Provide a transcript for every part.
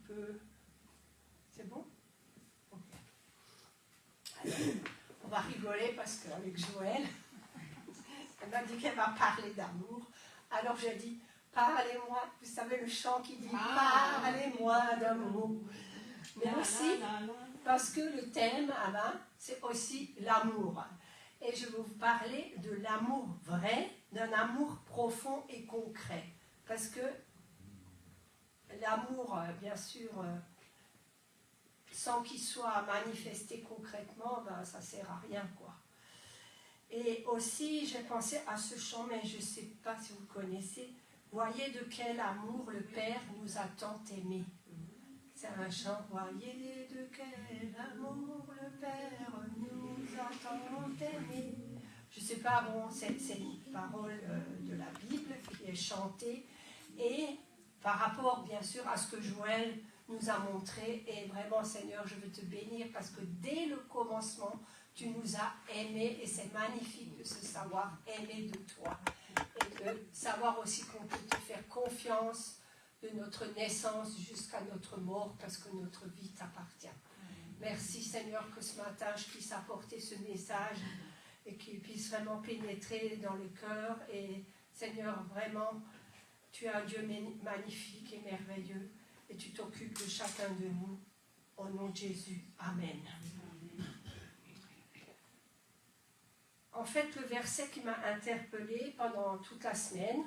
peu... C'est bon? Ok. Alors, on va rigoler parce qu'avec Joël, elle m'a dit qu'elle va parler d'amour. Alors j'ai dit, parlez-moi, vous savez le chant qui dit, parlez-moi d'amour. Mais aussi, parce que le thème, c'est aussi l'amour. Et je vais vous parler de l'amour vrai, d'un amour profond et concret. Parce que l'amour, bien sûr, sans qu'il soit manifesté concrètement, ben, ça ne sert à rien, quoi. Et aussi, j'ai pensé à ce chant, mais je ne sais pas si vous connaissez. Voyez de quel amour le Père nous a tant aimés. C'est un chant. Voyez de quel amour le Père nous a tant aimés. Je ne sais pas, bon, c'est une parole de la Bible qui est chantée. Et par rapport, bien sûr, à ce que Joël nous a montré, et vraiment, Seigneur, je veux te bénir parce que dès le commencement, tu nous as aimés et c'est magnifique de se savoir aimer de toi et de savoir aussi qu'on peut te faire confiance de notre naissance jusqu'à notre mort parce que notre vie t'appartient. Merci Seigneur que ce matin je puisse apporter ce message et qu'il puisse vraiment pénétrer dans le cœur et Seigneur vraiment tu es un Dieu magnifique et merveilleux et tu t'occupes de chacun de nous au nom de Jésus. Amen. En fait, le verset qui m'a interpellée pendant toute la semaine,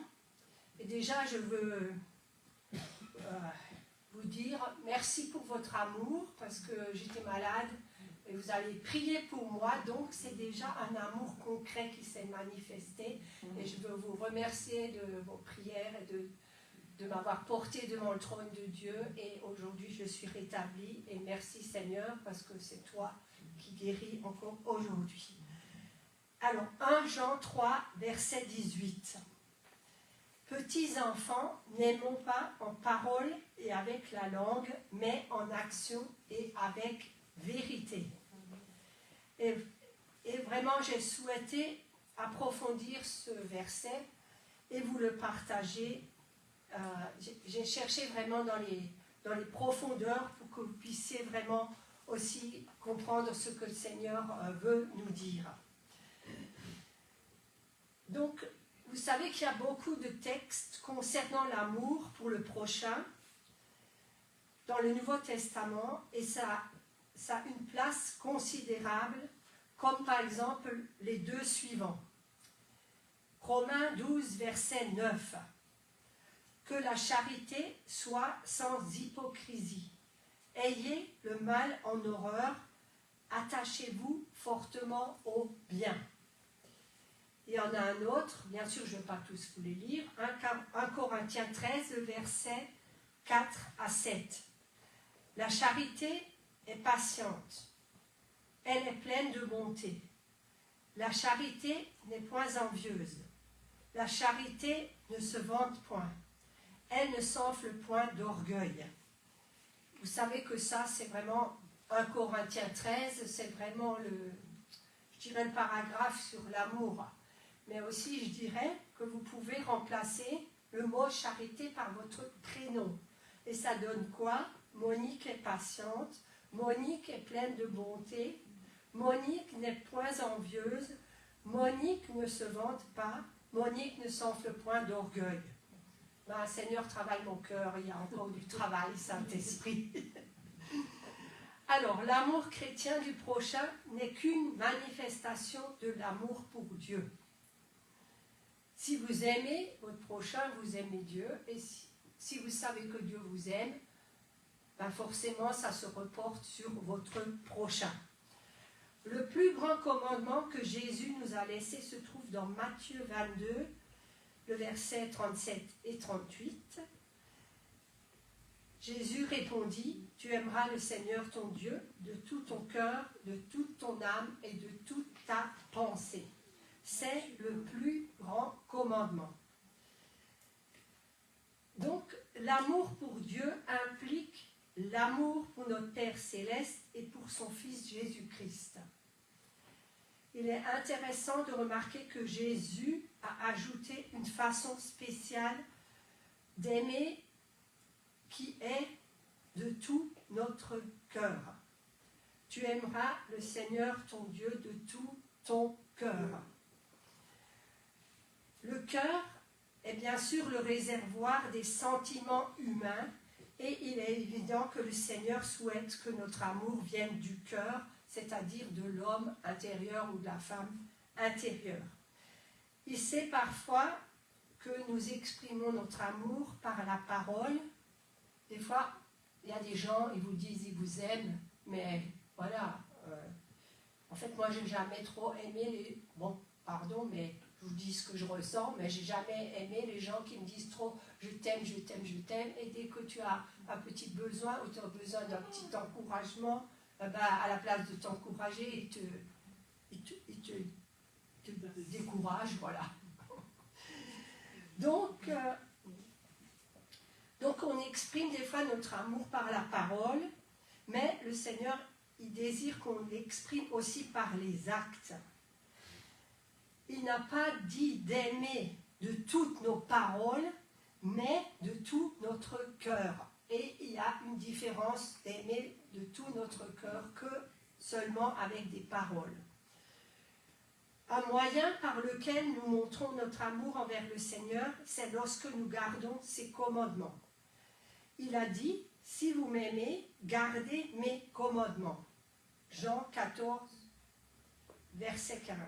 et déjà je veux vous dire merci pour votre amour, parce que j'étais malade, et vous allez prier pour moi, donc c'est déjà un amour concret qui s'est manifesté, et je veux vous remercier de vos prières et de m'avoir porté devant le trône de Dieu, et aujourd'hui je suis rétablie, et merci Seigneur, parce que c'est toi qui guéris encore aujourd'hui. Alors, 1 Jean 3, verset 18. Petits enfants, n'aimons pas en parole et avec la langue, mais en action et avec vérité. Et vraiment, j'ai souhaité approfondir ce verset et vous le partager. J'ai cherché vraiment dans les profondeurs pour que vous puissiez vraiment aussi comprendre ce que le Seigneur veut nous dire. Donc, vous savez qu'il y a beaucoup de textes concernant l'amour pour le prochain dans le Nouveau Testament et ça a une place considérable, comme par exemple les deux suivants. Romains 12, verset 9. Que la charité soit sans hypocrisie. Ayez le mal en horreur, attachez-vous fortement au bien. Il y en a un autre, bien sûr je ne vais pas tous vous les lire, 1 Corinthiens 13, verset 4 à 7. La charité est patiente, elle est pleine de bonté. La charité n'est point envieuse, la charité ne se vante point, elle ne s'enfle point d'orgueil. Vous savez que ça c'est vraiment 1 Corinthiens 13, c'est vraiment le paragraphe sur l'amour. Mais aussi, je dirais que vous pouvez remplacer le mot charité par votre prénom. Et ça donne quoi? Monique est patiente, Monique est pleine de bonté, Monique n'est point envieuse, Monique ne se vante pas, Monique ne s'enfle point d'orgueil. Ben, Seigneur, travaille mon cœur, il y a encore du travail, Saint-Esprit. Alors, l'amour chrétien du prochain n'est qu'une manifestation de l'amour pour Dieu. Si vous aimez votre prochain, vous aimez Dieu. Et si vous savez que Dieu vous aime, ben forcément, ça se reporte sur votre prochain. Le plus grand commandement que Jésus nous a laissé se trouve dans Matthieu 22, le verset 37 et 38. Jésus répondit, « Tu aimeras le Seigneur ton Dieu de tout ton cœur, de toute ton âme et de toute ta pensée. » C'est le plus grand commandement. Donc, l'amour pour Dieu implique l'amour pour notre Père Céleste et pour son Fils Jésus-Christ. Il est intéressant de remarquer que Jésus a ajouté une façon spéciale d'aimer qui est de notre cœur. Tu aimeras le Seigneur ton Dieu de tout ton cœur. Le cœur est bien sûr le réservoir des sentiments humains et il est évident que le Seigneur souhaite que notre amour vienne du cœur, c'est-à-dire de l'homme intérieur ou de la femme intérieure. Il sait parfois que nous exprimons notre amour par la parole. Des fois, il y a des gens, ils vous disent, ils vous aiment, mais voilà, en fait, moi, j'ai jamais trop aimé les... Bon, pardon, mais je vous dis ce que je ressens, mais j'ai jamais aimé les gens qui me disent trop « je t'aime, je t'aime, je t'aime », et dès que tu as un petit besoin ou tu as besoin d'un petit encouragement, à la place de t'encourager, il te décourage, voilà. Donc, on exprime des fois notre amour par la parole, mais le Seigneur, il désire qu'on l'exprime aussi par les actes. Il n'a pas dit d'aimer de toutes nos paroles, mais de tout notre cœur. Et il y a une différence d'aimer de tout notre cœur que seulement avec des paroles. Un moyen par lequel nous montrons notre amour envers le Seigneur, c'est lorsque nous gardons ses commandements. Il a dit, si vous m'aimez, gardez mes commandements. Jean 14, verset 15.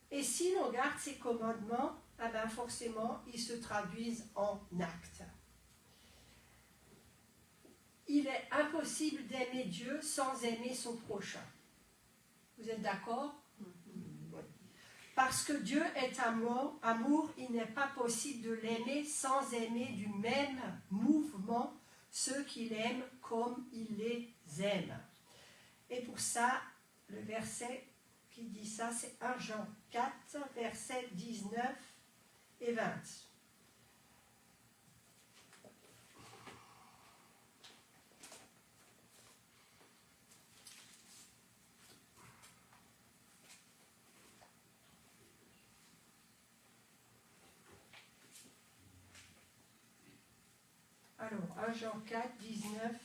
Et si l'on garde ses commandements, eh bien forcément, ils se traduisent en actes. Il est impossible d'aimer Dieu sans aimer son prochain. Vous êtes d'accord? Oui. Parce que Dieu est amour, il n'est pas possible de l'aimer sans aimer du même mouvement ceux qui l'aiment comme il les aime. Et pour ça, le verset qui dit ça, c'est 1 Jean 4, versets 19 et 20. Alors, 1 Jean 4, 19,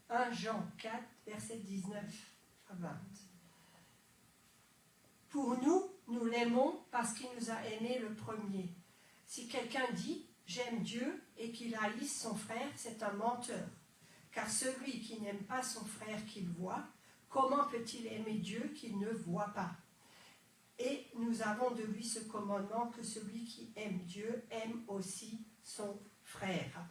1 Jean 4, verset 19 à 20. Pour nous, nous l'aimons parce qu'il nous a aimés le premier. Si quelqu'un dit « j'aime Dieu » et qu'il haïsse son frère, c'est un menteur. Car celui qui n'aime pas son frère qu'il voit, comment peut-il aimer Dieu qu'il ne voit pas? Et nous avons de lui ce commandement que celui qui aime Dieu aime aussi son frère.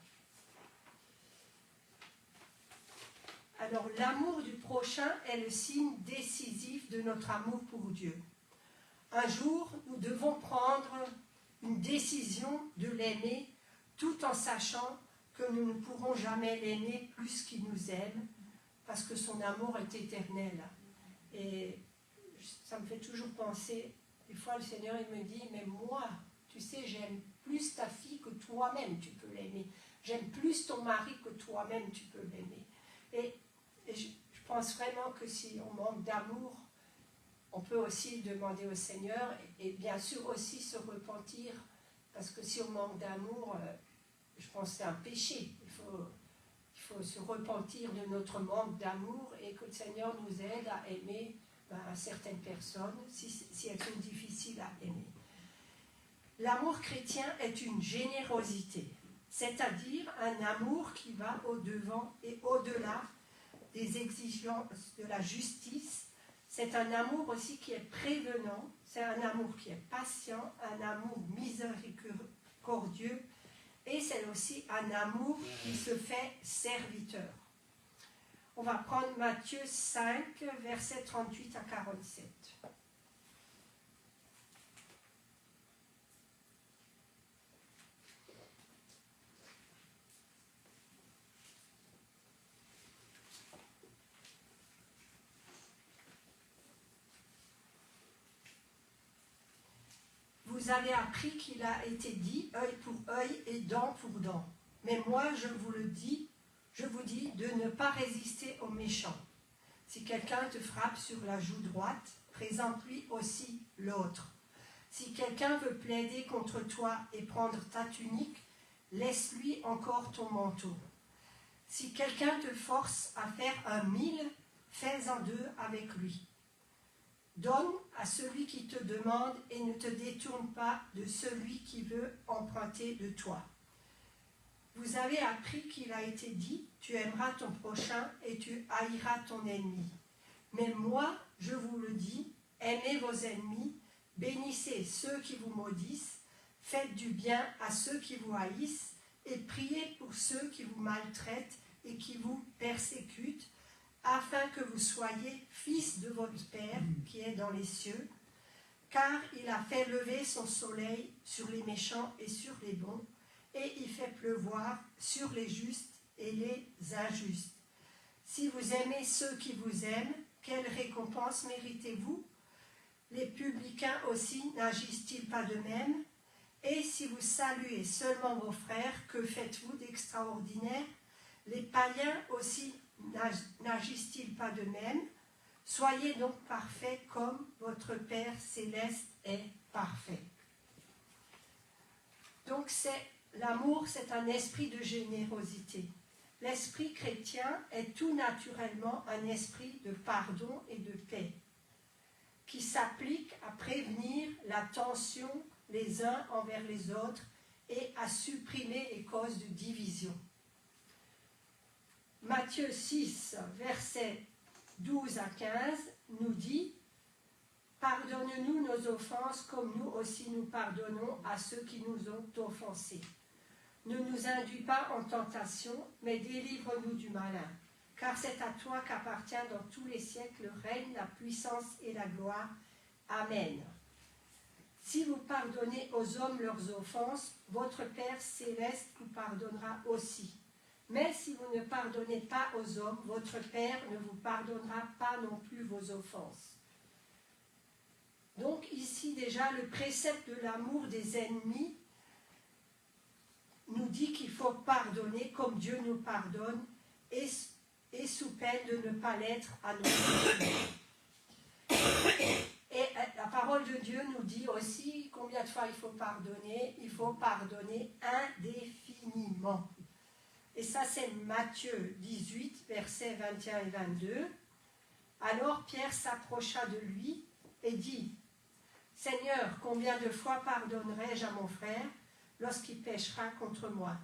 Alors, l'amour du prochain est le signe décisif de notre amour pour Dieu. Un jour, nous devons prendre une décision de l'aimer, tout en sachant que nous ne pourrons jamais l'aimer plus qu'il nous aime, parce que son amour est éternel. Et ça me fait toujours penser, des fois le Seigneur il me dit, mais moi, tu sais, j'aime plus ta fille que toi-même tu peux l'aimer. J'aime plus ton mari que toi-même tu peux l'aimer. Et je pense vraiment que si on manque d'amour, on peut aussi demander au Seigneur et bien sûr aussi se repentir, parce que si on manque d'amour, je pense que c'est un péché. Il faut se repentir de notre manque d'amour et que le Seigneur nous aide à aimer certaines personnes si elles sont difficiles à aimer. L'amour chrétien est une générosité, c'est-à-dire un amour qui va au-devant et au-delà des exigences de la justice. C'est un amour aussi qui est prévenant, c'est un amour qui est patient, un amour miséricordieux, et c'est aussi un amour qui se fait serviteur. On va prendre Matthieu 5, versets 38 à 47. Vous avez appris qu'il a été dit œil pour œil et dent pour dent. Mais moi, je vous dis de ne pas résister aux méchants. Si quelqu'un te frappe sur la joue droite, présente-lui aussi l'autre. Si quelqu'un veut plaider contre toi et prendre ta tunique, laisse-lui encore ton manteau. Si quelqu'un te force à faire 1 000, fais-en 2 avec lui. Donne à celui qui te demande et ne te détourne pas de celui qui veut emprunter de toi. Vous avez appris qu'il a été dit, tu aimeras ton prochain et tu haïras ton ennemi. Mais moi, je vous le dis, aimez vos ennemis, bénissez ceux qui vous maudissent, faites du bien à ceux qui vous haïssent et priez pour ceux qui vous maltraitent et qui vous persécutent, afin que vous soyez fils de votre Père qui est dans les cieux, car il a fait lever son soleil sur les méchants et sur les bons, et il fait pleuvoir sur les justes et les injustes. Si vous aimez ceux qui vous aiment, quelle récompense méritez-vous? Les publicains aussi n'agissent-ils pas de même? Et si vous saluez seulement vos frères, que faites-vous d'extraordinaire? Les païens aussi n'agissent-ils pas de même? Soyez donc parfaits comme votre Père céleste est parfait. Donc l'amour, c'est un esprit de générosité. L'esprit chrétien est tout naturellement un esprit de pardon et de paix, qui s'applique à prévenir la tension les uns envers les autres et à supprimer les causes de division. Matthieu 6, versets 12 à 15, nous dit « Pardonne-nous nos offenses comme nous aussi nous pardonnons à ceux qui nous ont offensés. Ne nous induis pas en tentation, mais délivre-nous du malin. Car c'est à toi qu'appartient dans tous les siècles le règne, la puissance et la gloire. Amen. Si vous pardonnez aux hommes leurs offenses, votre Père céleste vous pardonnera aussi. Mais si vous ne pardonnez pas aux hommes, votre Père ne vous pardonnera pas non plus vos offenses. » Donc ici déjà, le précepte de l'amour des ennemis nous dit qu'il faut pardonner comme Dieu nous pardonne et sous peine de ne pas l'être à notre tour. Et la parole de Dieu nous dit aussi combien de fois il faut pardonner. Il faut pardonner indéfiniment. Et ça, c'est Matthieu 18, versets 21 et 22. Alors Pierre s'approcha de lui et dit « Seigneur, combien de fois pardonnerai-je à mon frère lorsqu'il péchera contre moi?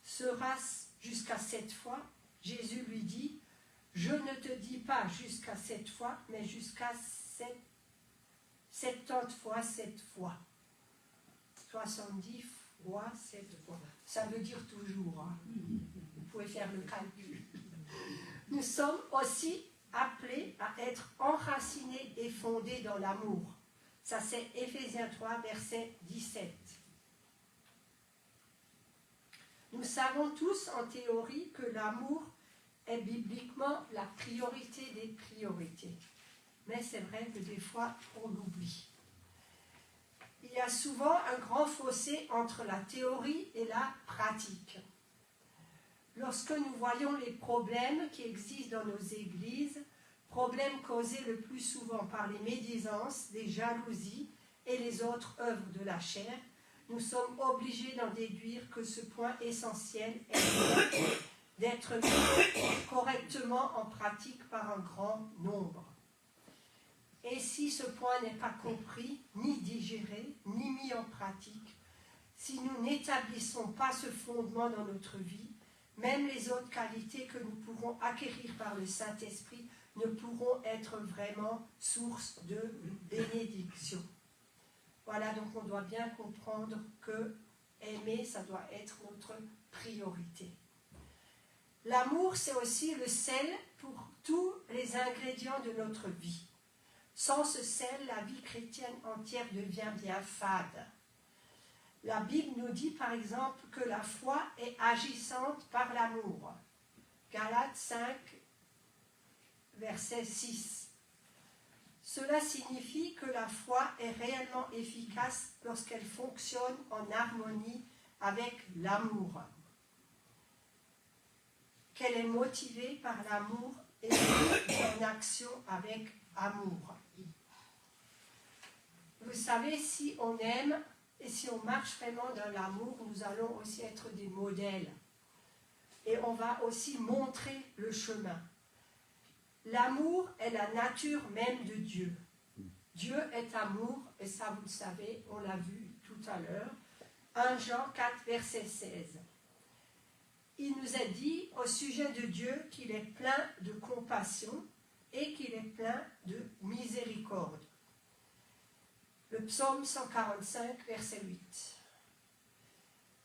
Sera-ce jusqu'à 7 fois ?» Jésus lui dit « Je ne te dis pas jusqu'à 7 fois, mais jusqu'à 70 fois 7 fois. 70 fois 7 fois. Ça veut dire toujours. Hein. Vous pouvez faire le calcul. Nous sommes aussi appelés à être enracinés et fondés dans l'amour. Ça, c'est Éphésiens 3, verset 17. Nous savons tous en théorie que l'amour est bibliquement la priorité des priorités. Mais c'est vrai que des fois, on l'oublie. Il y a souvent un grand fossé entre la théorie et la pratique. Lorsque nous voyons les problèmes qui existent dans nos églises, problèmes causés le plus souvent par les médisances, les jalousies et les autres œuvres de la chair, nous sommes obligés d'en déduire que ce point essentiel est d'être mis correctement en pratique par un grand nombre. Et si ce point n'est pas compris, ni digéré, ni mis en pratique, si nous n'établissons pas ce fondement dans notre vie, même les autres qualités que nous pourrons acquérir par le Saint-Esprit ne pourront être vraiment source de bénédiction. Voilà, donc on doit bien comprendre que aimer, ça doit être notre priorité. L'amour, c'est aussi le sel pour tous les ingrédients de notre vie. Sans ce sel, la vie chrétienne entière devient bien fade. La Bible nous dit par exemple que la foi est agissante par l'amour. Galates 5, verset 6. Cela signifie que la foi est réellement efficace lorsqu'elle fonctionne en harmonie avec l'amour. Qu'elle est motivée par l'amour et mise en action avec amour. Vous savez, si on aime et si on marche vraiment dans l'amour, nous allons aussi être des modèles. et on va aussi montrer le chemin. L'amour est la nature même de Dieu. Dieu est amour, et ça vous le savez, on l'a vu tout à l'heure. 1 Jean 4, verset 16. Il nous a dit au sujet de Dieu qu'il est plein de compassion et qu'il est plein de miséricorde. Le psaume 145, verset 8.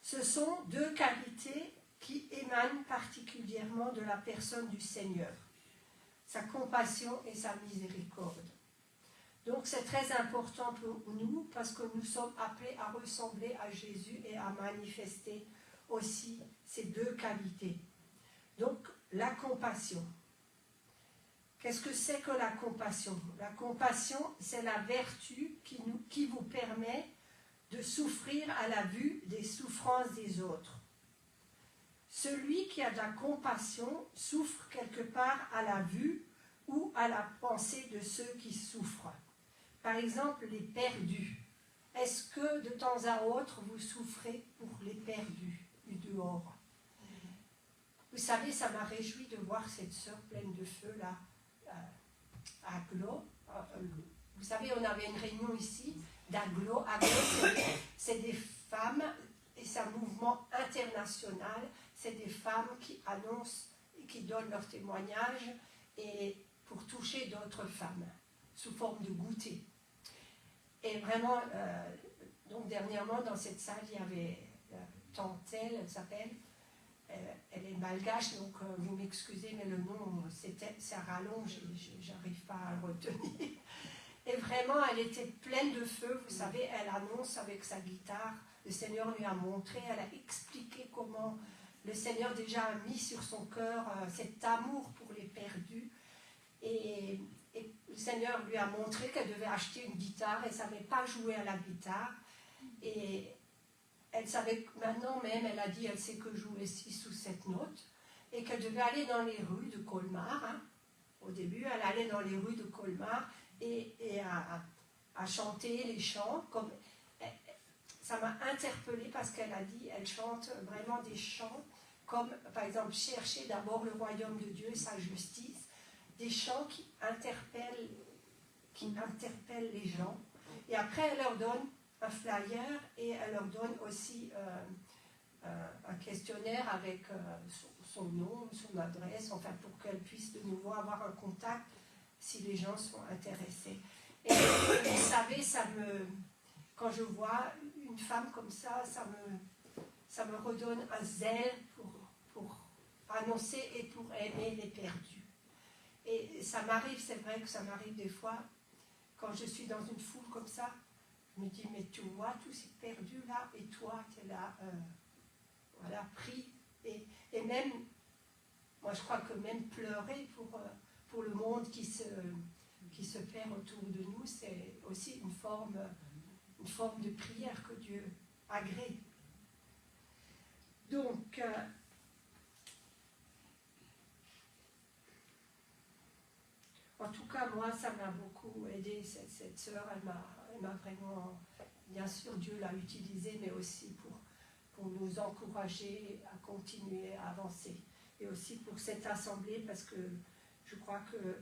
Ce sont deux qualités qui émanent particulièrement de la personne du Seigneur, sa compassion et sa miséricorde. Donc c'est très important pour nous parce que nous sommes appelés à ressembler à Jésus et à manifester aussi ces deux qualités. Donc la compassion. Qu'est-ce que c'est que la compassion? La compassion, c'est la vertu qui vous permet de souffrir à la vue des souffrances des autres. Celui qui a de la compassion souffre quelque part à la vue ou à la pensée de ceux qui souffrent. Par exemple, les perdus. Est-ce que de temps à autre, vous souffrez pour les perdus du dehors? Vous savez, ça m'a réjoui de voir cette sœur pleine de feu là, à Aglo. Vous savez, on avait une réunion ici d'Aglo. Aglo, c'est des femmes, et c'est un mouvement international. C'est des femmes qui annoncent et qui donnent leur témoignage et pour toucher d'autres femmes sous forme de goûter. Et vraiment, donc dernièrement dans cette salle, il y avait Tantel, elle s'appelle, elle est malgache, donc vous m'excusez, mais le nom, c'est à rallonge, j'arrive pas à le retenir. Et vraiment, elle était pleine de feu, vous savez, elle annonce avec sa guitare, le Seigneur lui a montré, elle a expliqué comment le Seigneur déjà a mis sur son cœur cet amour pour les perdus. Et le Seigneur lui a montré qu'elle devait acheter une guitare, elle ne savait pas jouer à la guitare. Et elle savait que maintenant même, elle a dit, elle sait que jouer 6 ou 7 notes, et qu'elle devait aller dans les rues de Colmar. Hein. Au début, elle allait dans les rues de Colmar et à chanter les chants. Ça m'a interpellée parce qu'elle a dit, elle chante vraiment des chants, comme par exemple, chercher d'abord le royaume de Dieu et sa justice, des chants qui interpellent les gens. Et après, elle leur donne un flyer et elle leur donne aussi un questionnaire avec son nom, son adresse, enfin pour qu'elle puisse de nouveau avoir un contact si les gens sont intéressés. Et vous savez, quand je vois une femme comme ça, ça me redonne un zèle pour annoncer et pour aimer les perdus. Et ça m'arrive, c'est vrai que ça m'arrive des fois, quand je suis dans une foule comme ça, je me dis, mais tu vois tous ces perdus là, et toi, tu es là, voilà, pris. Et même, moi je crois que même pleurer pour le monde qui se perd autour de nous, c'est aussi une forme de prière que Dieu agrée. Donc, en tout cas, moi, ça m'a beaucoup aidé, cette sœur, elle m'a vraiment, bien sûr, Dieu l'a utilisée, mais aussi pour nous encourager à continuer à avancer. Et aussi pour cette assemblée, parce que je crois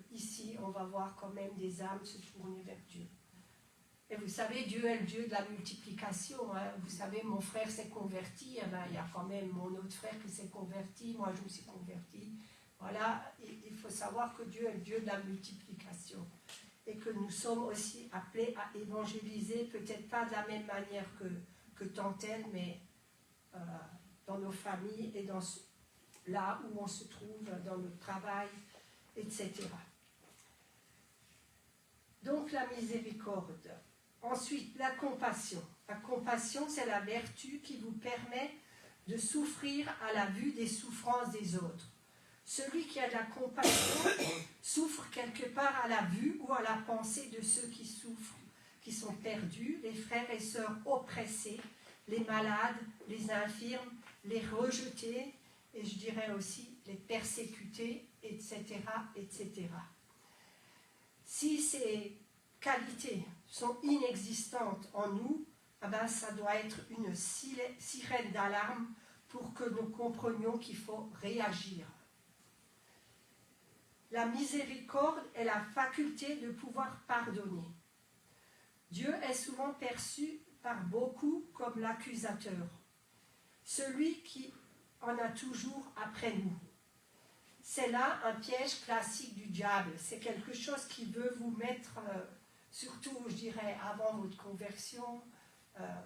qu'ici, on va voir quand même des âmes se tourner vers Dieu. Et vous savez, Dieu est le Dieu de la multiplication. Hein. Vous savez, mon frère s'est converti, eh ben, il y a quand même mon autre frère qui s'est converti, moi je me suis converti. Voilà, il faut savoir que Dieu est le Dieu de la multiplication. Et que nous sommes aussi appelés à évangéliser, peut-être pas de la même manière que Tantel, mais dans nos familles et là où on se trouve, dans notre travail, etc. Donc la miséricorde. Ensuite, la compassion. La compassion, c'est la vertu qui vous permet de souffrir à la vue des souffrances des autres. Celui qui a de la compassion souffre quelque part à la vue ou à la pensée de ceux qui souffrent, qui sont perdus, les frères et sœurs oppressés, les malades, les infirmes, les rejetés, et je dirais aussi les persécutés, etc., etc. Si ces qualités sont inexistantes en nous, eh ben, ça doit être une sirène d'alarme pour que nous comprenions qu'il faut réagir. La miséricorde est la faculté de pouvoir pardonner. Dieu est souvent perçu par beaucoup comme l'accusateur, celui qui en a toujours après nous. C'est là un piège classique du diable. C'est quelque chose qui veut vous mettre, surtout, je dirais, avant votre conversion.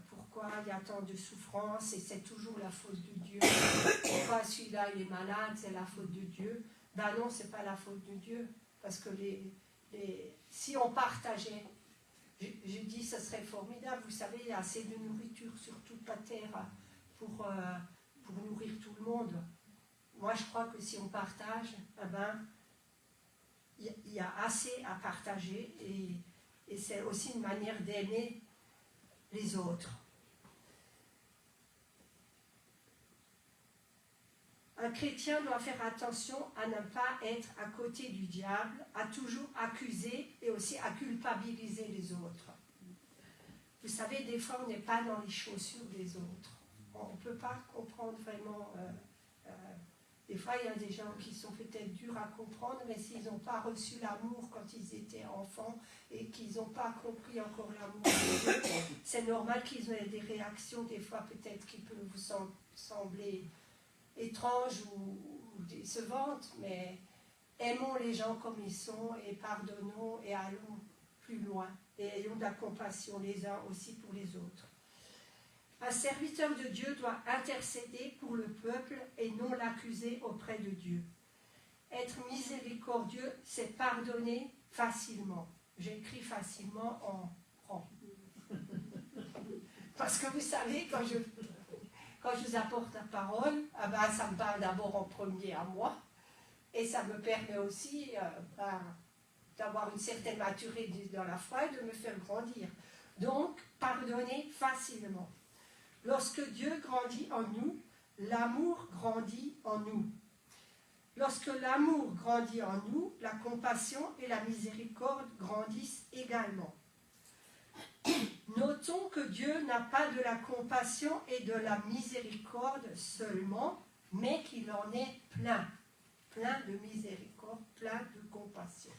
Pourquoi il y a tant de souffrance et c'est toujours la faute de Dieu. Pourquoi celui-là il est malade, c'est la faute de Dieu. Ben non, c'est pas la faute de Dieu. Parce que si on partageait, je dis ce serait formidable. Vous savez, il y a assez de nourriture sur toute la terre pour nourrir tout le monde. Moi, je crois que si on partage, eh ben, il y a assez à partager et c'est aussi une manière d'aimer les autres. Un chrétien doit faire attention à ne pas être à côté du diable, à toujours accuser et aussi à culpabiliser les autres. Vous savez, des fois, on n'est pas dans les chaussures des autres. On ne peut pas comprendre vraiment. Des fois, il y a des gens qui sont peut-être durs à comprendre, mais s'ils n'ont pas reçu l'amour quand ils étaient enfants et qu'ils n'ont pas compris encore l'amour de Dieu, c'est normal qu'ils aient des réactions, des fois peut-être qui peuvent vous sembler étranges ou décevantes, mais aimons les gens comme ils sont et pardonnons et allons plus loin et ayons de la compassion les uns aussi pour les autres. Un serviteur de Dieu doit intercéder pour le peuple et non l'accuser auprès de Dieu. Être miséricordieux, c'est pardonner facilement. J'écris facilement en grand. Parce que vous savez, quand je vous apporte la parole, ça me parle d'abord en premier à moi, et ça me permet aussi d'avoir une certaine maturité dans la foi et de me faire grandir. Donc, pardonner facilement. Lorsque Dieu grandit en nous, l'amour grandit en nous. Lorsque l'amour grandit en nous, la compassion et la miséricorde grandissent également. Notons que Dieu n'a pas de la compassion et de la miséricorde seulement, mais qu'il en est plein. Plein de miséricorde, plein de compassion.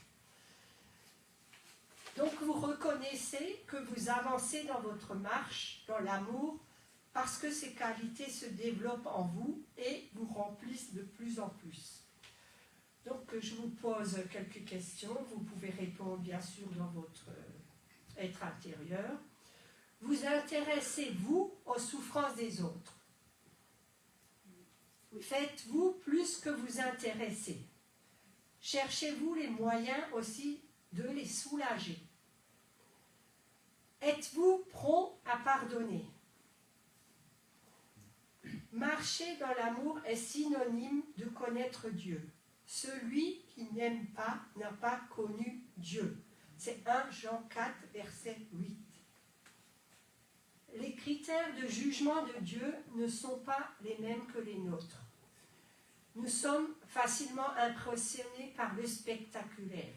Donc vous reconnaissez que vous avancez dans votre marche, dans l'amour, parce que ces qualités se développent en vous et vous remplissent de plus en plus. Donc je vous pose quelques questions, vous pouvez répondre bien sûr dans votre être intérieur. Vous intéressez-vous aux souffrances des autres? Faites-vous plus que vous intéressez? Cherchez-vous les moyens aussi de les soulager? Êtes-vous prompt à pardonner? Marcher dans l'amour est synonyme de connaître Dieu. Celui qui n'aime pas n'a pas connu Dieu. C'est 1 Jean 4, verset 8. Les critères de jugement de Dieu ne sont pas les mêmes que les nôtres. Nous sommes facilement impressionnés par le spectaculaire,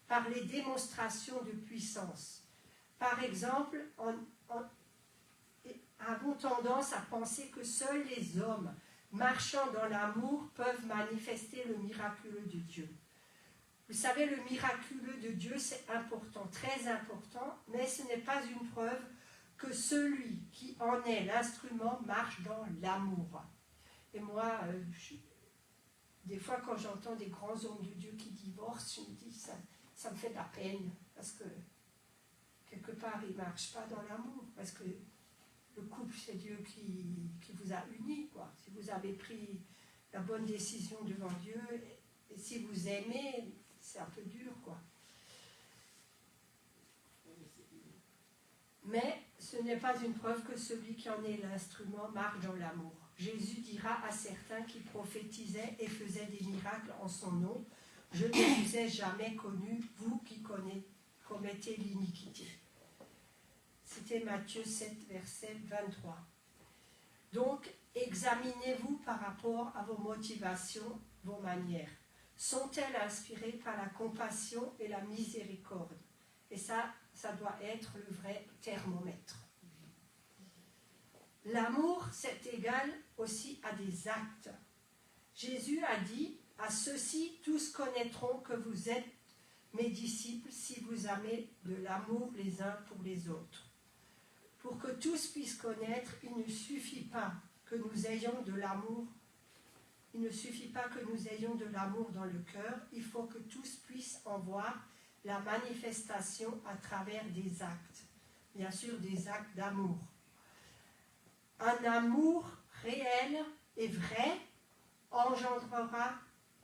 par les démonstrations de puissance. Par exemple, avons tendance à penser que seuls les hommes marchant dans l'amour peuvent manifester le miraculeux de Dieu. Vous savez, le miraculeux de Dieu, c'est important, très important, mais ce n'est pas une preuve que celui qui en est l'instrument marche dans l'amour. Et moi, des fois, quand j'entends des grands hommes de Dieu qui divorcent, je me dis, ça me fait de la peine, parce que quelque part, ils ne marchent pas dans l'amour, parce que le couple, c'est Dieu qui vous a unis, quoi. Si vous avez pris la bonne décision devant Dieu, et si vous aimez, c'est un peu dur, quoi. Mais ce n'est pas une preuve que celui qui en est l'instrument marche dans l'amour. Jésus dira à certains qui prophétisaient et faisaient des miracles en son nom, « Je ne vous ai jamais connus, vous qui commettez l'iniquité. » C'était Matthieu 7, verset 23. Donc, examinez-vous par rapport à vos motivations, vos manières. Sont-elles inspirées par la compassion et la miséricorde? Et ça doit être le vrai thermomètre. L'amour, c'est égal aussi à des actes. Jésus a dit, à ceux-ci, tous connaîtront que vous êtes mes disciples si vous avez de l'amour les uns pour les autres. Pour que tous puissent connaître, il ne suffit pas que nous ayons de l'amour. Il ne suffit pas que nous ayons de l'amour dans le cœur, il faut que tous puissent en voir la manifestation à travers des actes. Bien sûr, des actes d'amour. Un amour réel et vrai engendrera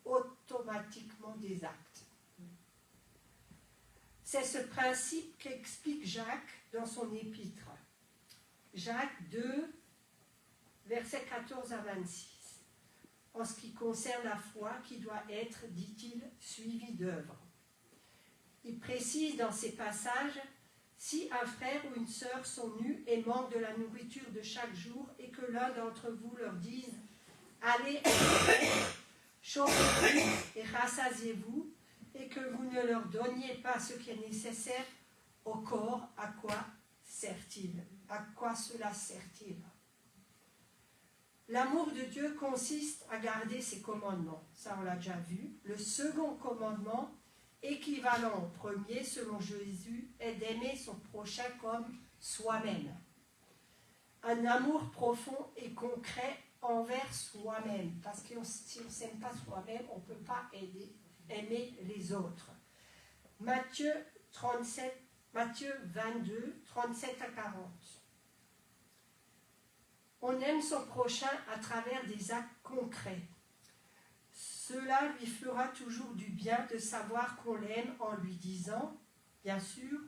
automatiquement des actes. C'est ce principe qu'explique Jacques dans son épître. Jacques 2, versets 14 à 26. En ce qui concerne la foi qui doit être, dit-il, suivie d'œuvres. Il précise dans ces passages, si un frère ou une sœur sont nus et manquent de la nourriture de chaque jour et que l'un d'entre vous leur dise « Allez, chauffez-vous et rassasiez-vous » et que vous ne leur donniez pas ce qui est nécessaire au corps, à quoi sert-il? À quoi cela sert-il? L'amour de Dieu consiste à garder ses commandements. Ça, on l'a déjà vu. Le second commandement, équivalent au premier, selon Jésus, est d'aimer son prochain comme soi-même. Un amour profond et concret envers soi-même. Parce que si on ne s'aime pas soi-même, on ne peut pas aimer les autres. Matthieu 22, 37 à 40. On aime son prochain à travers des actes concrets. Cela lui fera toujours du bien de savoir qu'on l'aime en lui disant, bien sûr,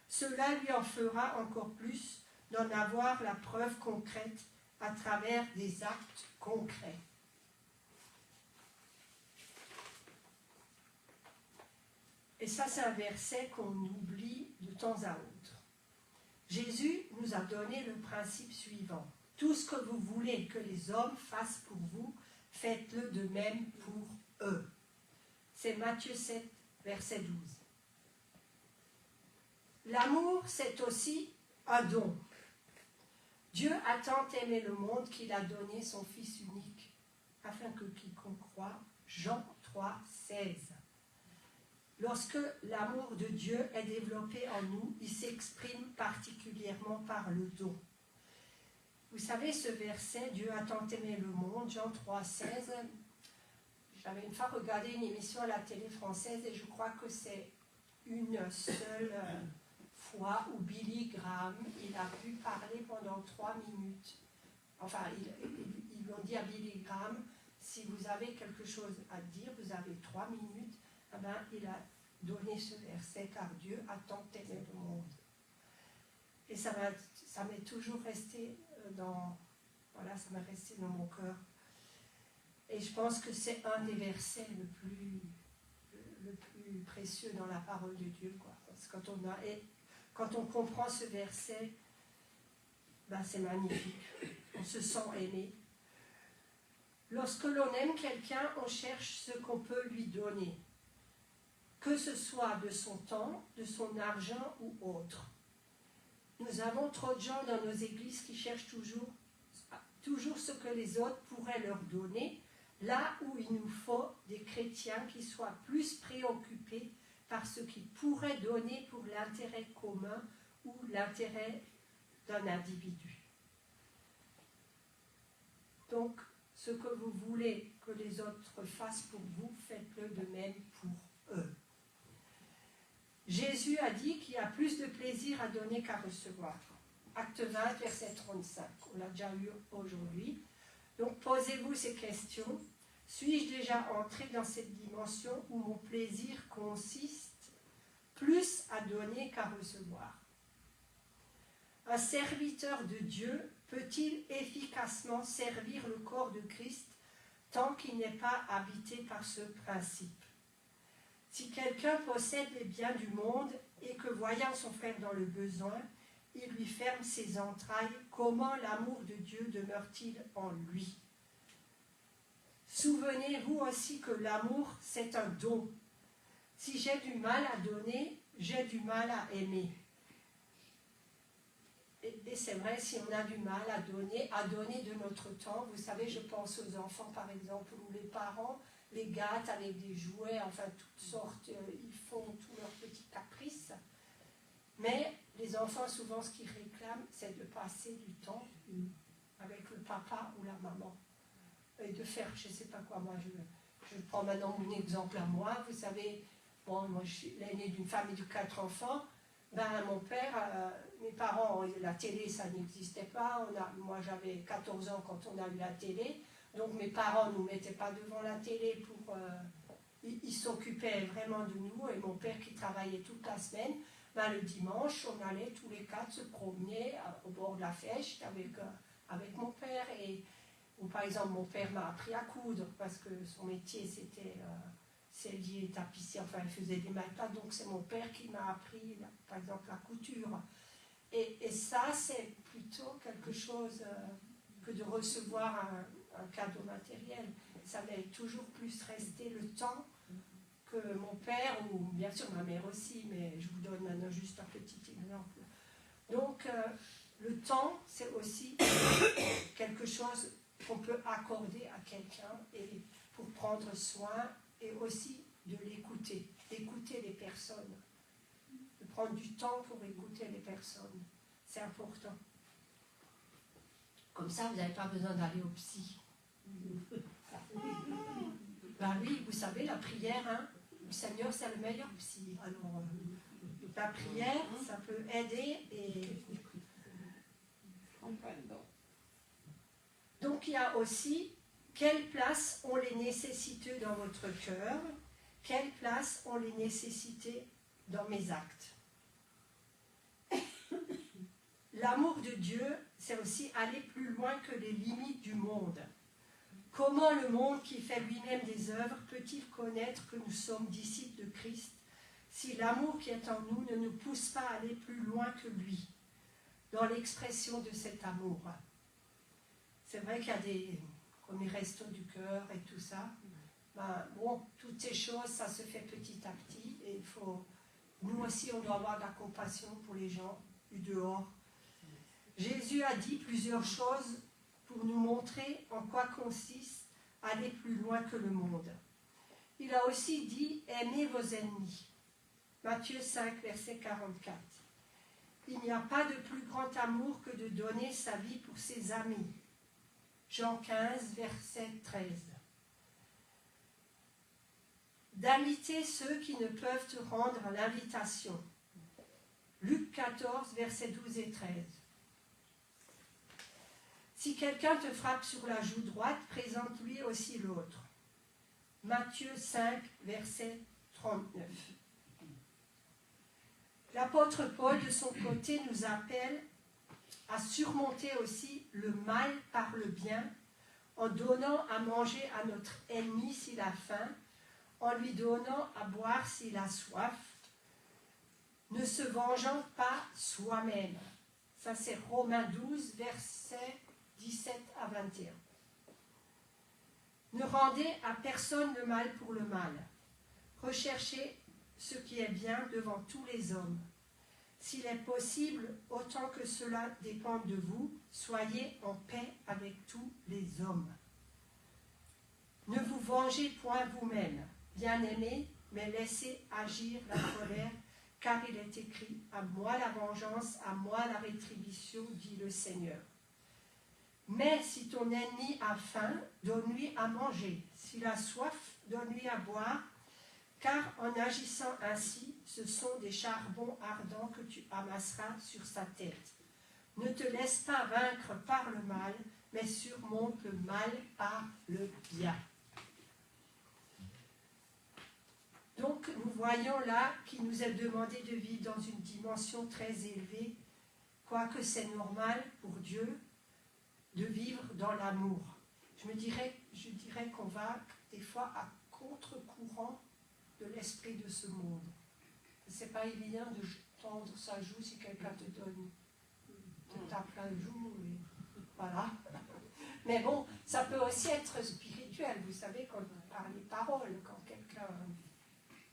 cela lui en fera encore plus d'en avoir la preuve concrète à travers des actes concrets. Et ça, c'est un verset qu'on oublie de temps à autre. Jésus nous a donné le principe suivant. Tout ce que vous voulez que les hommes fassent pour vous, faites-le de même pour eux. C'est Matthieu 7, verset 12. L'amour, c'est aussi un don. Dieu a tant aimé le monde qu'il a donné son Fils unique, afin que quiconque croit, Jean 3, 16. Lorsque l'amour de Dieu est développé en nous, il s'exprime particulièrement par le don. Vous savez, ce verset, Dieu a tant aimé le monde, Jean 3, 16, j'avais une fois regardé une émission à la télé française et je crois que c'est une seule fois où Billy Graham, il a pu parler pendant 3 minutes. Enfin, ils ont dit à Billy Graham, si vous avez quelque chose à dire, vous avez 3 minutes, eh bien, il a donné ce verset, car Dieu a tant aimé le monde. Et ça m'est toujours resté ça m'est resté dans mon cœur. Et je pense que c'est un des versets le plus précieux dans la parole de Dieu, quoi. Parce que quand on comprend ce verset, c'est magnifique. On se sent aimé. Lorsque l'on aime quelqu'un, on cherche ce qu'on peut lui donner, que ce soit de son temps, de son argent ou autre. Nous avons trop de gens dans nos églises qui cherchent toujours ce que les autres pourraient leur donner, là où il nous faut des chrétiens qui soient plus préoccupés par ce qu'ils pourraient donner pour l'intérêt commun ou l'intérêt d'un individu. Donc, ce que vous voulez que les autres fassent pour vous, faites-le de même pour eux. Jésus a dit qu'il y a plus de plaisir à donner qu'à recevoir. Acte 20, verset 35. On l'a déjà eu aujourd'hui. Donc, posez-vous ces questions. Suis-je déjà entré dans cette dimension où mon plaisir consiste plus à donner qu'à recevoir? Un serviteur de Dieu peut-il efficacement servir le corps de Christ tant qu'il n'est pas habité par ce principe? Si quelqu'un possède les biens du monde et que, voyant son frère dans le besoin, il lui ferme ses entrailles, comment l'amour de Dieu demeure-t-il en lui? Souvenez-vous aussi que l'amour, c'est un don. Si j'ai du mal à donner, j'ai du mal à aimer. et c'est vrai, si on a du mal à donner de notre temps, vous savez, je pense aux enfants par exemple, où les parents les gâtent avec des jouets, enfin toutes sortes, ils font tous leurs petits caprices. Mais les enfants, souvent, ce qu'ils réclament, c'est de passer du temps avec le papa ou la maman. Et de faire, je ne sais pas quoi, moi, je prends maintenant mon exemple à moi. Vous savez, bon, moi, je suis l'aînée d'une famille de 4 enfants. Ben, mon père, mes parents, la télé, ça n'existait pas. Moi, j'avais 14 ans quand on a eu la télé. Donc, mes parents ne nous mettaient pas devant la télé pour... ils s'occupaient vraiment de nous. Et mon père, qui travaillait toute la semaine, ben, le dimanche, on allait tous les 4 se promener au bord de la Fèche avec mon père. Ou par exemple, mon père m'a appris à coudre parce que son métier, c'était... sellier, tapissier, enfin il faisait des matelas, donc c'est mon père qui m'a appris, par exemple, la couture. Et ça, c'est plutôt quelque chose que de recevoir un cadeau matériel. Ça m'est toujours plus resté le temps que mon père, ou bien sûr ma mère aussi, mais je vous donne maintenant juste un petit exemple. Donc, le temps, c'est aussi quelque chose qu'on peut accorder à quelqu'un et pour prendre soin et aussi de l'écouter, d'écouter les personnes, de prendre du temps pour écouter les personnes. C'est important. Comme ça, vous n'avez pas besoin d'aller au psy. Ben oui, vous savez, la prière, hein, le Seigneur, c'est le meilleur psy. Alors, la prière, ça peut aider et... Donc, il y a aussi quelle place ont les nécessités dans votre cœur, quelle place ont les nécessités dans mes actes. L'amour de Dieu, c'est aussi aller plus loin que les limites du monde. Comment le monde qui fait lui-même des œuvres peut-il connaître que nous sommes disciples de Christ si l'amour qui est en nous ne nous pousse pas à aller plus loin que lui dans l'expression de cet amour? C'est vrai qu'il y a des... comme les restos du cœur et tout ça, ben, bon, toutes ces choses, ça se fait petit à petit, et il faut, nous aussi, on doit avoir de la compassion pour les gens du dehors. Jésus a dit plusieurs choses pour nous montrer en quoi consiste aller plus loin que le monde. Il a aussi dit « Aimez vos ennemis ». Matthieu 5, verset 44. Il n'y a pas de plus grand amour que de donner sa vie pour ses amis. Jean 15, verset 13. D'inviter ceux qui ne peuvent te rendre l'invitation. Luc 14, verset 12 et 13. Si quelqu'un te frappe sur la joue droite, présente-lui aussi l'autre. Matthieu 5, verset 39. L'apôtre Paul, de son côté, nous appelle à surmonter aussi le mal par le bien, en donnant à manger à notre ennemi s'il a faim, en lui donnant à boire s'il a soif, ne se vengeant pas soi-même. Ça c'est Romains 12, versets 17 à 21. Ne rendez à personne le mal pour le mal. Recherchez ce qui est bien devant tous les hommes. S'il est possible, autant que cela dépende de vous, soyez en paix avec tous les hommes. Ne vous vengez point vous-même, bien-aimés, mais laissez agir la colère, car il est écrit « À moi la vengeance, à moi la rétribution, dit le Seigneur. » Mais si ton ennemi a faim, donne-lui à manger. S'il a soif, donne-lui à boire, car en agissant ainsi, ce sont des charbons ardents que tu amasseras sur sa tête. Ne te laisse pas vaincre par le mal, mais surmonte le mal par le bien. Donc, nous voyons là qu'il nous est demandé de vivre dans une dimension très élevée, quoique c'est normal pour Dieu de vivre dans l'amour. Je dirais qu'on va des fois à contre-courant de l'esprit de ce monde. C'est pas évident de tendre sa joue si quelqu'un te tape la joue, et voilà. Mais bon, ça peut aussi être spirituel, vous savez, quand on parle des paroles, quand quelqu'un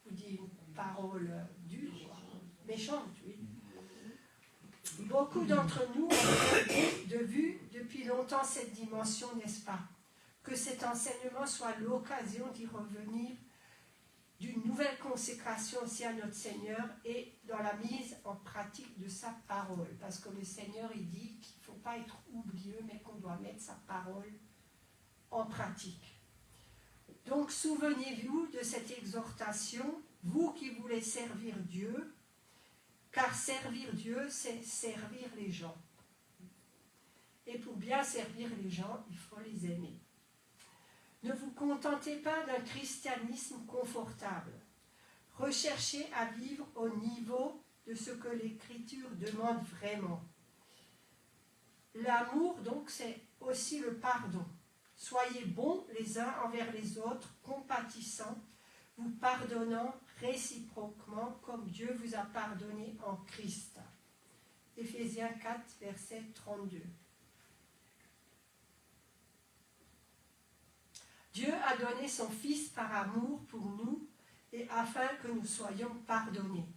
vous dit une parole dure, méchante, oui. Beaucoup d'entre nous ont perdu de vue depuis longtemps cette dimension, n'est-ce pas? Que cet enseignement soit l'occasion d'y revenir, d'une nouvelle consécration aussi à notre Seigneur et dans la mise en pratique de sa parole. Parce que le Seigneur, il dit qu'il ne faut pas être oublieux, mais qu'on doit mettre sa parole en pratique. Donc, souvenez-vous de cette exhortation, vous qui voulez servir Dieu, car servir Dieu, c'est servir les gens. Et pour bien servir les gens, il faut les aimer. Ne vous contentez pas d'un christianisme confortable. Recherchez à vivre au niveau de ce que l'Écriture demande vraiment. L'amour, donc, c'est aussi le pardon. Soyez bons les uns envers les autres, compatissants, vous pardonnant réciproquement comme Dieu vous a pardonné en Christ. Éphésiens 4, verset 32. Dieu a donné son Fils par amour pour nous et afin que nous soyons pardonnés.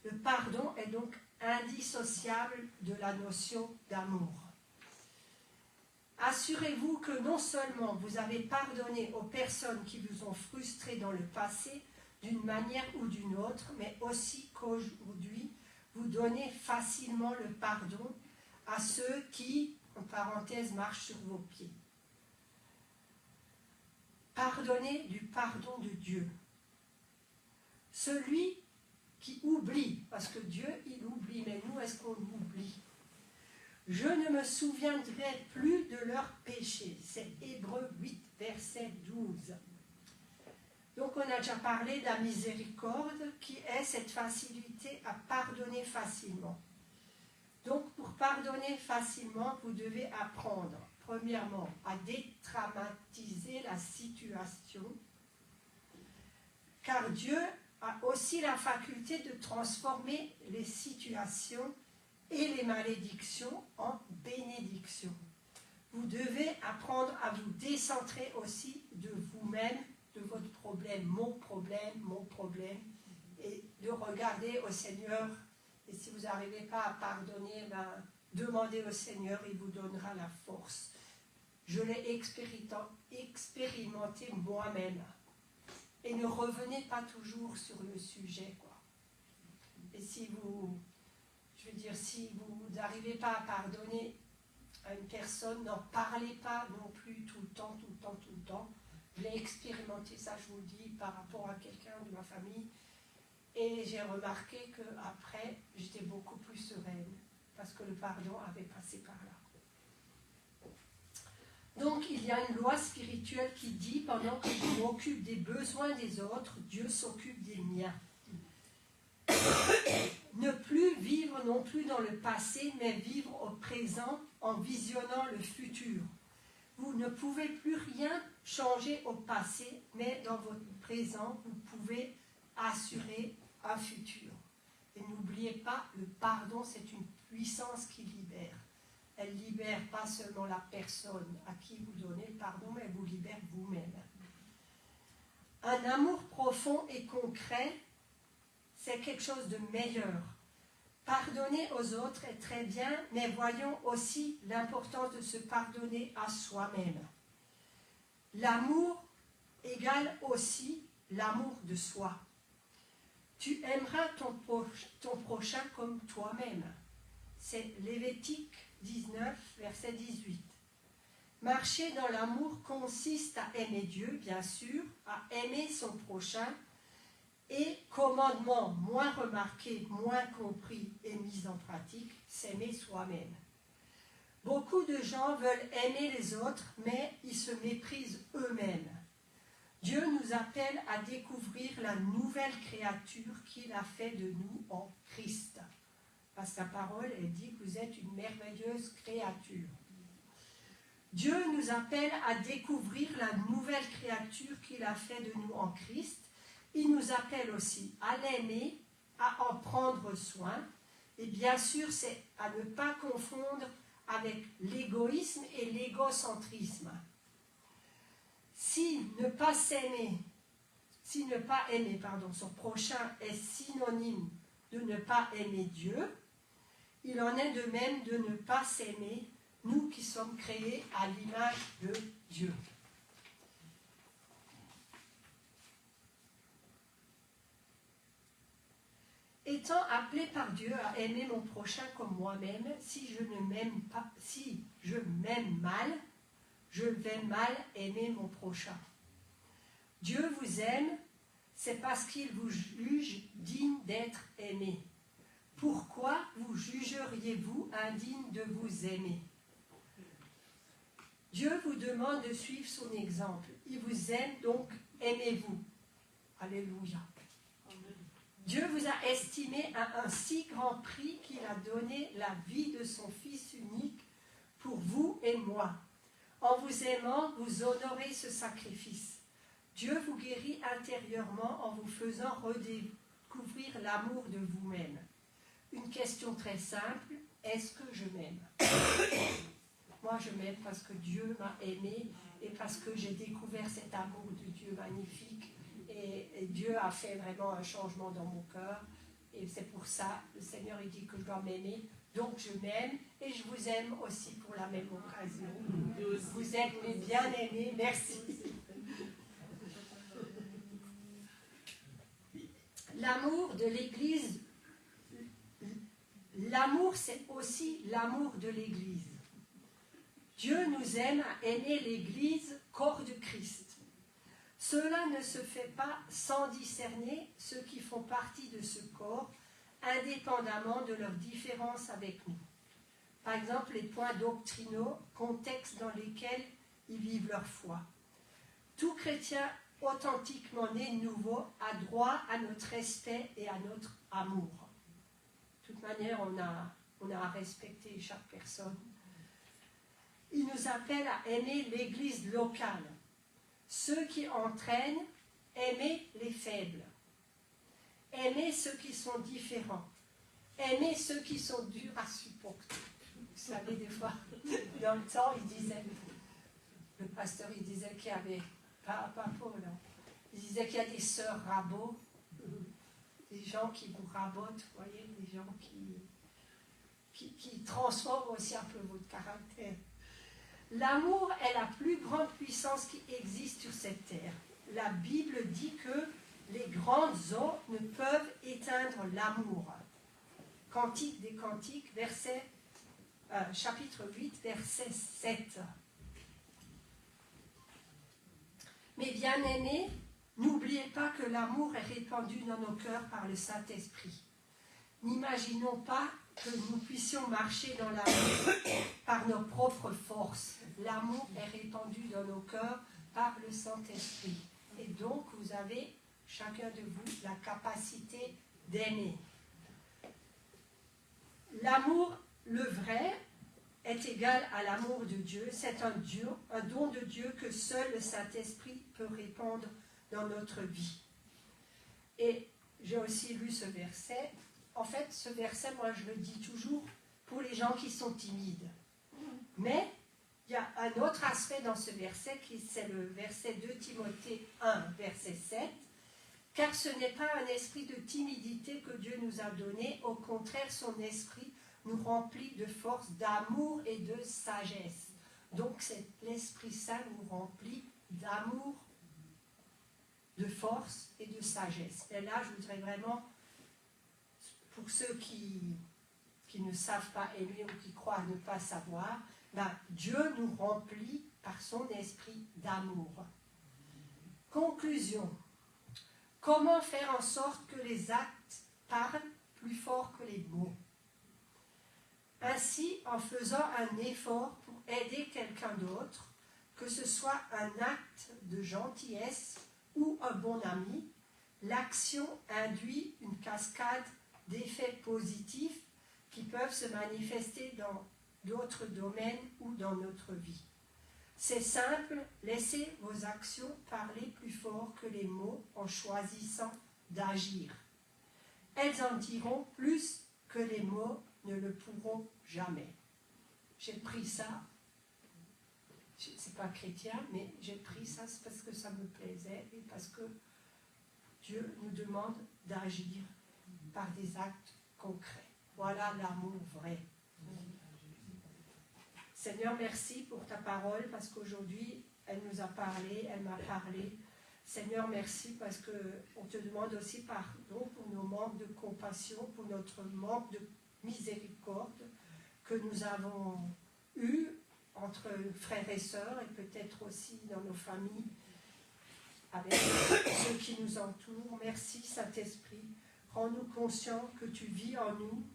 Le pardon est donc indissociable de la notion d'amour. Assurez-vous que non seulement vous avez pardonné aux personnes qui vous ont frustré dans le passé d'une manière ou d'une autre, mais aussi qu'aujourd'hui, vous donnez facilement le pardon à ceux qui, en parenthèse, marchent sur vos pieds. Pardonnez du pardon de Dieu. Celui qui oublie, parce que Dieu, il oublie, mais nous, est-ce qu'on oublie? Je ne me souviendrai plus de leurs péchés. C'est Hébreux 8, verset 12. Donc on a déjà parlé de la miséricorde, qui est cette facilité à pardonner facilement. Donc pour pardonner facilement, vous devez apprendre, premièrement, à détraumatiser la situation, car Dieu a aussi la faculté de transformer les situations et les malédictions en bénédictions. Vous devez apprendre à vous décentrer aussi de vous-même, de votre problème, mon problème, et de regarder au Seigneur. Et si vous n'arrivez pas à pardonner, demandez au Seigneur, il vous donnera la force. Je l'ai expérimenté moi-même. Et ne revenez pas toujours sur le sujet, quoi. Et si vous n'arrivez pas à pardonner à une personne, n'en parlez pas non plus tout le temps. Je l'ai expérimenté, ça je vous le dis, par rapport à quelqu'un de ma famille. Et j'ai remarqué qu'après, j'étais beaucoup plus sereine, parce que le pardon avait passé par là. Donc, il y a une loi spirituelle qui dit, pendant que je m'occupe des besoins des autres, Dieu s'occupe des miens. Ne plus vivre non plus dans le passé, mais vivre au présent en visionnant le futur. Vous ne pouvez plus rien changer au passé, mais dans votre présent, vous pouvez assurer un futur. Et n'oubliez pas, le pardon, c'est une puissance qui libère. Elle libère pas seulement la personne à qui vous donnez le pardon, mais elle vous libère vous-même. Un amour profond et concret, c'est quelque chose de meilleur. Pardonner aux autres est très bien, mais voyons aussi l'importance de se pardonner à soi-même. L'amour égale aussi l'amour de soi. Tu aimeras ton prochain comme toi-même. C'est Lévitique 19, verset 18. Marcher dans l'amour consiste à aimer Dieu, bien sûr, à aimer son prochain, et commandement moins remarqué, moins compris et mis en pratique, s'aimer soi-même. Beaucoup de gens veulent aimer les autres, mais ils se méprisent eux-mêmes. Dieu nous appelle à découvrir la nouvelle créature qu'il a fait de nous en Christ. Parce que sa parole, elle dit que vous êtes une merveilleuse créature. Dieu nous appelle à découvrir la nouvelle créature qu'il a fait de nous en Christ. Il nous appelle aussi à l'aimer, à en prendre soin. Et bien sûr, c'est à ne pas confondre avec l'égoïsme et l'égocentrisme. Si ne pas aimer son prochain est synonyme de ne pas aimer Dieu, Il en est de même de ne pas s'aimer, nous qui sommes créés à l'image de Dieu. Étant appelé par Dieu à aimer mon prochain comme moi-même, si je m'aime mal, je vais mal aimer mon prochain. Dieu vous aime, c'est parce qu'il vous juge digne d'être aimé. Pourquoi vous jugeriez-vous indigne de vous aimer? Dieu vous demande de suivre son exemple. Il vous aime, donc aimez-vous. Alléluia. Dieu vous a estimé à un si grand prix qu'il a donné la vie de son Fils unique pour vous et moi. En vous aimant, vous honorez ce sacrifice. Dieu vous guérit intérieurement en vous faisant redécouvrir l'amour de vous-même. Une question très simple, est-ce que je m'aime? Moi, je m'aime parce que Dieu m'a aimé et parce que j'ai découvert cet amour de Dieu magnifique. Et Dieu a fait vraiment un changement dans mon cœur. Et c'est pour ça, le Seigneur il dit que je dois m'aimer. Donc je m'aime et je vous aime aussi pour la même occasion. Vous êtes mes bien-aimés, merci. L'amour de l'Église, l'amour c'est aussi l'amour de l'Église. Dieu nous aime à aimer l'Église, corps de Christ. Cela ne se fait pas sans discerner ceux qui font partie de ce corps, indépendamment de leurs différences avec nous. Par exemple, les points doctrinaux, contextes dans lesquels ils vivent leur foi. Tout chrétien authentiquement né de nouveau a droit à notre respect et à notre amour. De toute manière, on a à respecter chaque personne. Il nous appelle à aimer l'Église locale. Ceux qui entraînent, aimer les faibles. Aimer ceux qui sont différents. Aimer ceux qui sont durs à supporter. Vous savez, des fois, dans le temps, le pasteur il disait qu'il y avait, pas Paul, hein, il disait qu'il y a des sœurs rabots, des gens qui vous rabotent, vous voyez, des gens qui transforment aussi un peu votre caractère. L'amour est la plus grande puissance qui existe sur cette terre. La Bible dit que les grandes eaux ne peuvent éteindre l'amour. Cantique des Cantiques, chapitre 8, verset 7. Mes bien-aimés, n'oubliez pas que l'amour est répandu dans nos cœurs par le Saint-Esprit. N'imaginons pas que nous puissions marcher dans l'amour par nos propres forces. L'amour est répandu dans nos cœurs par le Saint-Esprit. Et donc, vous avez, chacun de vous, la capacité d'aimer. L'amour, le vrai, est égal à l'amour de Dieu. C'est un don de Dieu que seul le Saint-Esprit peut répandre dans notre vie. Et j'ai aussi lu ce verset. En fait, ce verset, moi, je le dis toujours pour les gens qui sont timides. Mais il y a un autre aspect dans ce verset, c'est le verset 2 Timothée 1, verset 7. Car ce n'est pas un esprit de timidité que Dieu nous a donné, au contraire, son esprit nous remplit de force, d'amour et de sagesse. Donc, l'Esprit Saint nous remplit d'amour, de force et de sagesse. Et là, je voudrais vraiment, pour ceux qui ne savent pas aimer ou qui croient ne pas savoir, Dieu nous remplit par son esprit d'amour. Conclusion. Comment faire en sorte que les actes parlent plus fort que les mots? Ainsi, en faisant un effort pour aider quelqu'un d'autre, que ce soit un acte de gentillesse ou un bon ami, l'action induit une cascade d'effets positifs qui peuvent se manifester dans d'autres domaines ou dans notre vie. C'est simple, laissez vos actions parler plus fort que les mots en choisissant d'agir. Elles en diront plus que les mots ne le pourront jamais. J'ai pris ça, c'est pas chrétien, mais j'ai pris ça parce que ça me plaisait et parce que Dieu nous demande d'agir par des actes concrets. Voilà l'amour vrai. Seigneur, merci pour ta parole, parce qu'aujourd'hui, elle nous a parlé, elle m'a parlé. Seigneur, merci parce qu'on te demande aussi pardon pour nos manques de compassion, pour notre manque de miséricorde que nous avons eu entre frères et sœurs et peut-être aussi dans nos familles, avec ceux qui nous entourent. Merci Saint-Esprit, rends-nous conscients que tu vis en nous,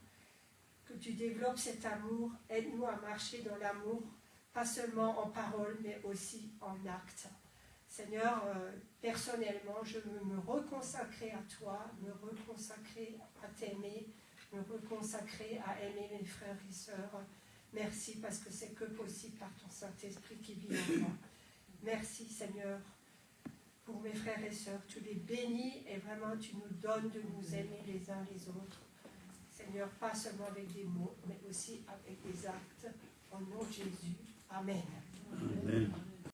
que tu développes cet amour, aide-nous à marcher dans l'amour, pas seulement en parole mais aussi en acte. Seigneur, personnellement, je veux me reconsacrer à toi, me reconsacrer à t'aimer, me reconsacrer à aimer mes frères et sœurs. Merci parce que c'est que possible par ton Saint-Esprit qui vit en moi. Merci Seigneur pour mes frères et sœurs. Tu les bénis et vraiment tu nous donnes de nous aimer les uns les autres. Seigneur, pas seulement avec des mots, mais aussi avec des actes. Au nom de Jésus. Amen. Amen.